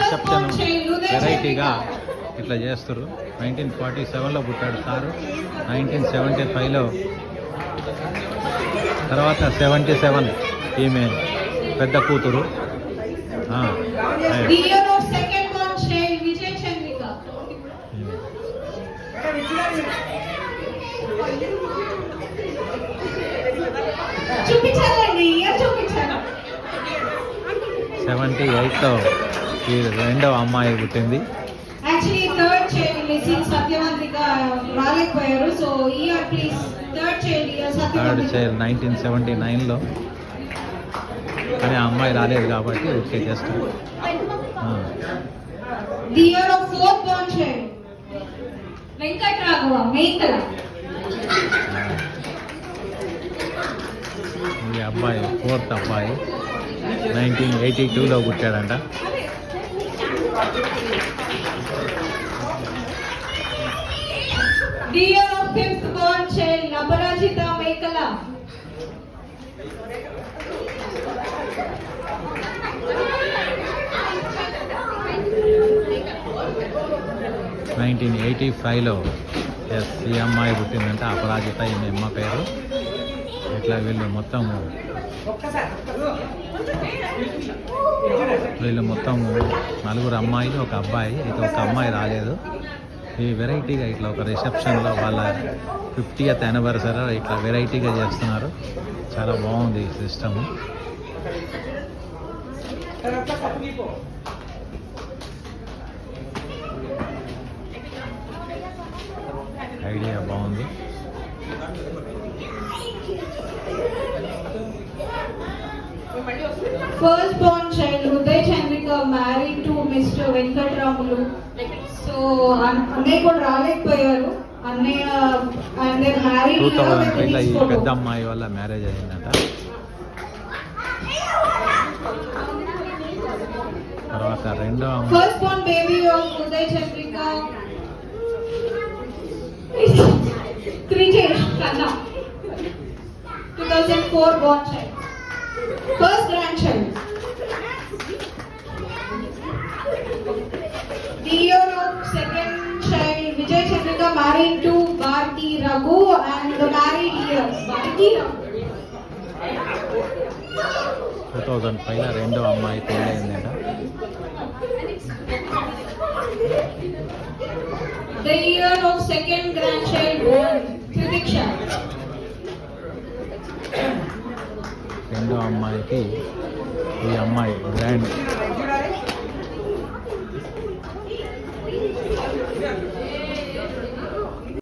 Reception వెరైటీగా ఇట్లా చేస్తారు. 1947లో పుట్టాడు సారు, 1975లో, తర్వాత 77 ఈమె పెద్ద కూతురు. చూపించాలండి, చూపించాను. 78లో ఈ రెండవ అమ్మాయి పుట్టింది. యాక్చువల్లీ థర్డ్ చైల్డ్ మిస్సింగ్ సత్యవంతిక రాలేకపోయారు. So year please third child 1979లో, కానీ ఆ అమ్మాయి రాలేదు కాబట్టి okay just. The year of fourth born child Venkatraghava Mekala. ఈ అబ్బాయి ఫోర్త్ అబ్బాయి 1982లో పుట్టాడంట. The year of fifth born child Aparajita Mekala. 1985లో ఈ అమ్మాయి పుట్టిందంట, అపరాజిత ఈమె అమ్మ పేరు. ఇట్లా వీళ్ళు మొత్తం నలుగురు అమ్మాయిలు, ఒక అబ్బాయి. అయితే ఒక అమ్మాయి రాలేదు. ఈ వెరైటీగా ఇట్లా ఒక రిసెప్షన్లో వాళ్ళ 50th యానివర్సరీ ఇట్లా వెరైటీగా చేస్తున్నారు. చాలా బాగుంది ఈ సిస్టము. ఐడియా బాగుంది. First Born child Uday Chandrika married to mister Venkatramulu. So అన్నయ్య కూడా రాలేకపోయారు. అన్నయ్య అండ్ మ్యారీడ్ 2003లో ఈ పెద్ద అమ్మాయి వల్ల మ్యారేజ్ అయిందట. తర్వాత రెండో first born baby of Uday Chandrika Krijesh కన్నా 2004 born child. First grandchild. The year of second child, Vijay Chandrika married to Bharti Raghu and the married year. Bharti Raghu. 2005లో రెండో అమ్మాయి పెళ్ళయిందట. The year of second grandchild born, Pratiksha. రెండో అమ్మాయికి ఈ అమ్మాయి grand